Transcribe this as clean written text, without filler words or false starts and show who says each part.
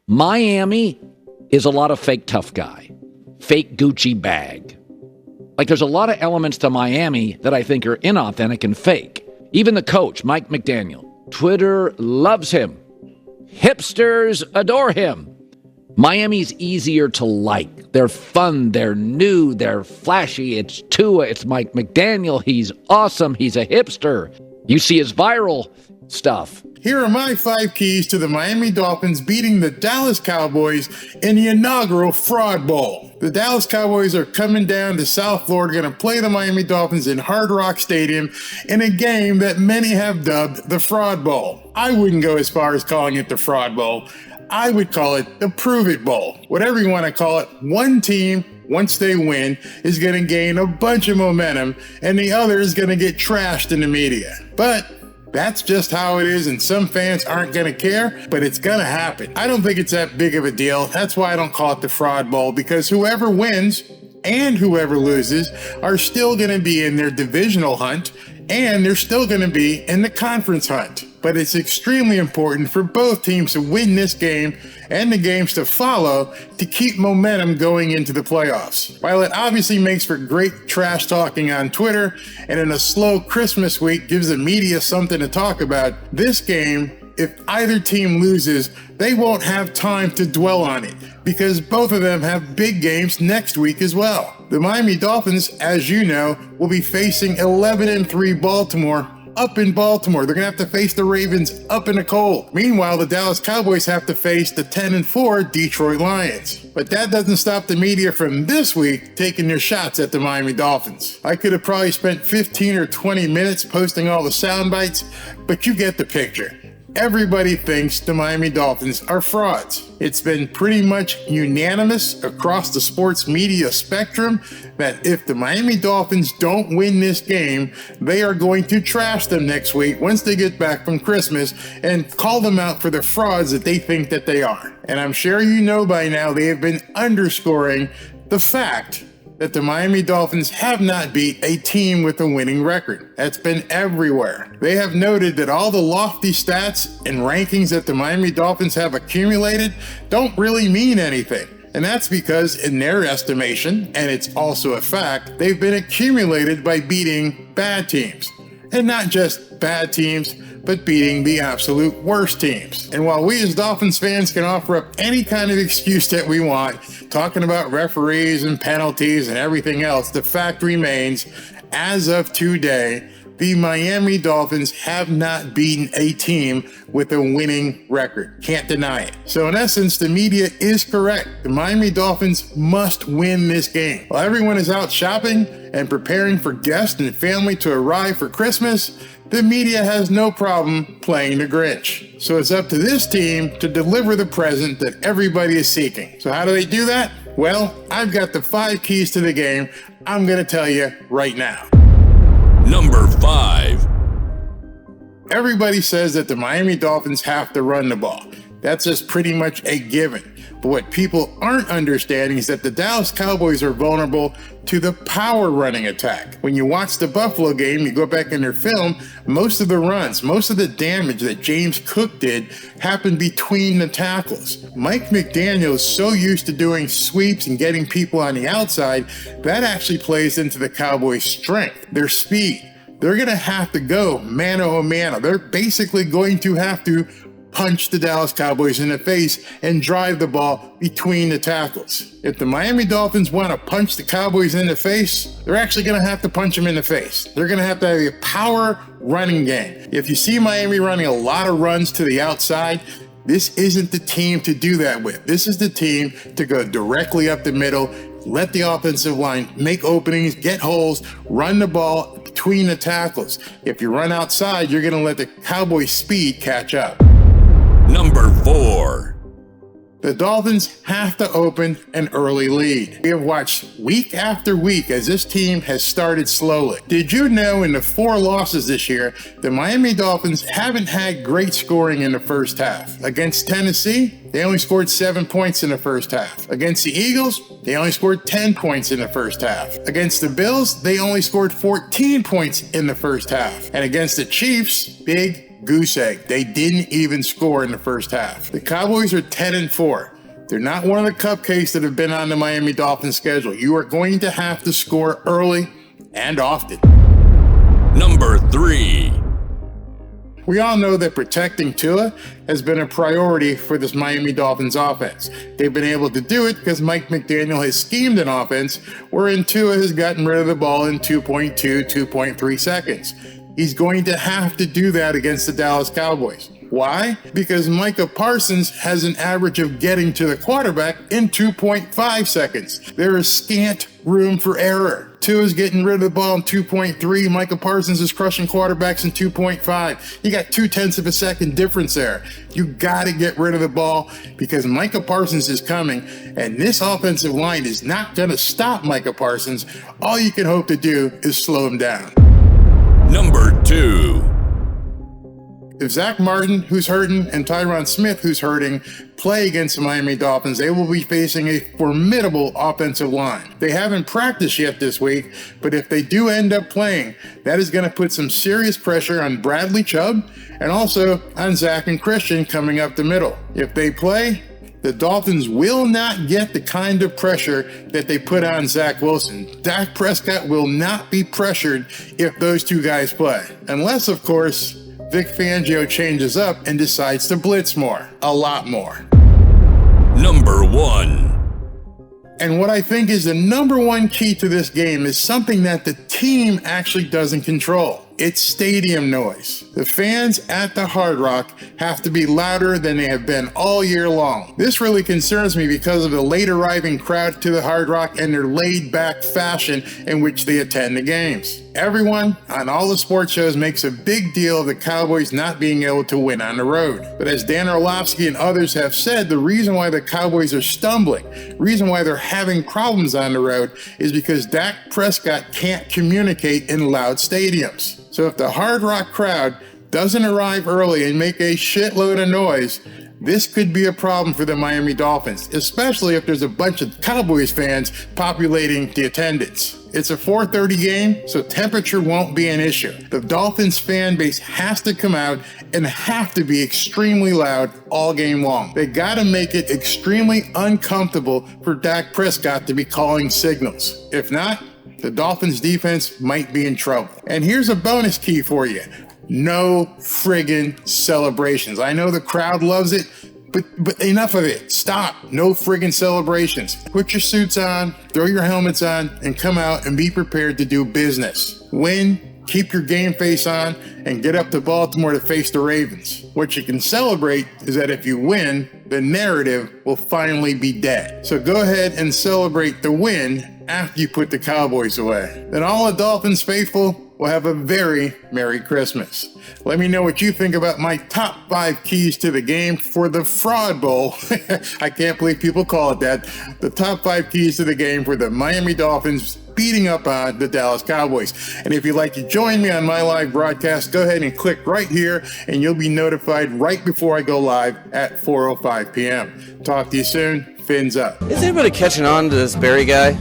Speaker 1: Miami is a lot of fake tough guy, fake Gucci bag. Like, there's a lot of elements to Miami that I think are inauthentic and fake. Even the coach, Mike McDaniel. Twitter loves him. Hipsters adore him. Miami's easier to like. They're fun, they're new, they're flashy. It's Tua, it's Mike McDaniel. He's awesome, he's a hipster. You see his viral stuff.
Speaker 2: Here are my 5 keys to the Miami Dolphins beating the Dallas Cowboys in the inaugural Fraud Bowl. The Dallas Cowboys are coming down to South Florida, going to play the Miami Dolphins in Hard Rock Stadium in a game that many have dubbed the Fraud Bowl. I wouldn't go as far as calling it the Fraud Bowl. I would call it the Prove It Bowl. Whatever you want to call it, one team, once they win, is going to gain a bunch of momentum, and the other is going to get trashed in the media. But that's just how it is, and some fans aren't going to care, but it's going to happen. I don't think it's that big of a deal. That's why I don't call it the Fraud Bowl, because whoever wins and whoever loses are still going to be in their divisional hunt, and they're still going to be in the conference hunt. But it's extremely important for both teams to win this game and the games to follow to keep momentum going into the playoffs. While it obviously makes for great trash talking on Twitter, and in a slow Christmas week gives the media something to talk about, this game, if either team loses, they won't have time to dwell on it, because both of them have big games next week as well. The Miami Dolphins, as you know, will be facing 11-3 Baltimore up in Baltimore. They're going to have to face the Ravens up in the cold. Meanwhile, the Dallas Cowboys have to face the 10-4 Detroit Lions. But that doesn't stop the media from this week taking their shots at the Miami Dolphins. I could have probably spent 15 or 20 minutes posting all the sound bites, but you get the picture. Everybody thinks the Miami Dolphins are frauds. It's been pretty much unanimous across the sports media spectrum that if the Miami Dolphins don't win this game, they are going to trash them next week once they get back from Christmas and call them out for the frauds that they think that they are. And I'm sure you know by now they have been underscoring the fact that the Miami Dolphins have not beat a team with a winning record. That's been everywhere. They have noted that all the lofty stats and rankings that the Miami Dolphins have accumulated don't really mean anything. And that's because, in their estimation, and it's also a fact, they've been accumulated by beating bad teams. And not just bad teams, but beating the absolute worst teams. And while we as Dolphins fans can offer up any kind of excuse that we want, talking about referees and penalties and everything else, the fact remains, as of today, the Miami Dolphins have not beaten a team with a winning record. Can't deny it. So in essence, the media is correct. The Miami Dolphins must win this game. While everyone is out shopping and preparing for guests and family to arrive for Christmas, the media has no problem playing the Grinch. So it's up to this team to deliver the present that everybody is seeking. So how do they do that? Well, I've got the 5 keys to the game I'm going to tell you right now.
Speaker 3: Number 5.
Speaker 2: Everybody says that the Miami Dolphins have to run the ball. That's just pretty much a given. But what people aren't understanding is that the Dallas Cowboys are vulnerable to the power running attack. When you watch the Buffalo game, you go back in their film, most of the runs, most of the damage that James Cook did happened between the tackles. Mike McDaniel is so used to doing sweeps and getting people on the outside, that actually plays into the Cowboys' strength, their speed. They're going to have to go mano a mano. They're basically going to have to punch the Dallas Cowboys in the face and drive the ball between the tackles. If the Miami Dolphins want to punch the Cowboys in the face, they're actually going to have to punch them in the face. They're going to have a power running game. If you see Miami running a lot of runs to the outside, this isn't the team to do that with. This is the team to go directly up the middle, let the offensive line make openings, get holes, run the ball between the tackles. If you run outside, you're going to let the Cowboys' speed catch up.
Speaker 3: Number 4.
Speaker 2: The Dolphins have to open an early lead. We have watched week after week as this team has started slowly. Did you know in the 4 losses this year, the Miami Dolphins haven't had great scoring in the first half? Against Tennessee, they only scored 7 points in the first half. Against the Eagles, they only scored 10 points in the first half. Against the Bills, they only scored 14 points in the first half. And against the Chiefs, big goose egg. They didn't even score in the first half. The Cowboys are 10-4. They're not one of the cupcakes that have been on the Miami Dolphins schedule. You are going to have to score early and often.
Speaker 3: Number 3.
Speaker 2: We all know that protecting Tua has been a priority for this Miami Dolphins offense. They've been able to do it because Mike McDaniel has schemed an offense wherein Tua has gotten rid of the ball in 2.2, 2.3 seconds. He's going to have to do that against the Dallas Cowboys. Why? Because Micah Parsons has an average of getting to the quarterback in 2.5 seconds. There is scant room for error. Tua's getting rid of the ball in 2.3. Micah Parsons is crushing quarterbacks in 2.5. You got 0.2 of a second difference there. You got to get rid of the ball because Micah Parsons is coming, and this offensive line is not going to stop Micah Parsons. All you can hope to do is slow him down.
Speaker 3: Number 2.
Speaker 2: If Zach Martin, who's hurting, and Tyron Smith, who's hurting, play against the Miami Dolphins, they will be facing a formidable offensive line. They haven't practiced yet this week, but if they do end up playing, that is going to put some serious pressure on Bradley Chubb and also on Zach and Christian coming up the middle. If they play, the Dolphins will not get the kind of pressure that they put on Zach Wilson. Dak Prescott will not be pressured if those two guys play. Unless, of course, Vic Fangio changes up and decides to blitz more. A lot more.
Speaker 3: Number 1.
Speaker 2: And what I think is the number one key to this game is something that the team actually doesn't control. It's stadium noise. The fans at the Hard Rock have to be louder than they have been all year long. This really concerns me because of the late arriving crowd to the Hard Rock and their laid back fashion in which they attend the games. Everyone on all the sports shows makes a big deal of the Cowboys not being able to win on the road. But as Dan Orlovsky and others have said, the reason why the Cowboys are stumbling, reason why they're having problems on the road is because Dak Prescott can't communicate in loud stadiums. So if the Hard Rock crowd doesn't arrive early and make a shitload of noise, this could be a problem for the Miami Dolphins, especially if there's a bunch of Cowboys fans populating the attendance. It's a 4:30 game, so temperature won't be an issue. The Dolphins fan base has to come out and have to be extremely loud all game long. They gotta make it extremely uncomfortable for Dak Prescott to be calling signals. If not, the Dolphins defense might be in trouble. And here's a bonus key for you. No friggin' celebrations. I know the crowd loves it, but enough of it. Stop. No friggin' celebrations. Put your suits on, throw your helmets on, and come out and be prepared to do business. Win, keep your game face on, and get up to Baltimore to face the Ravens. What you can celebrate is that if you win, the narrative will finally be dead. So go ahead and celebrate the win after you put the Cowboys away. Then all the Dolphins faithful will have a very Merry Christmas. Let me know what you think about my top 5 keys to the game for the Fraud Bowl. I can't believe people call it that. The top 5 keys to the game for the Miami Dolphins beating up on the Dallas Cowboys. And if you'd like to join me on my live broadcast, go ahead and click right here and you'll be notified right before I go live at 4:05 p.m. Talk to you soon. Fins up.
Speaker 4: Is anybody catching on to this Barry guy?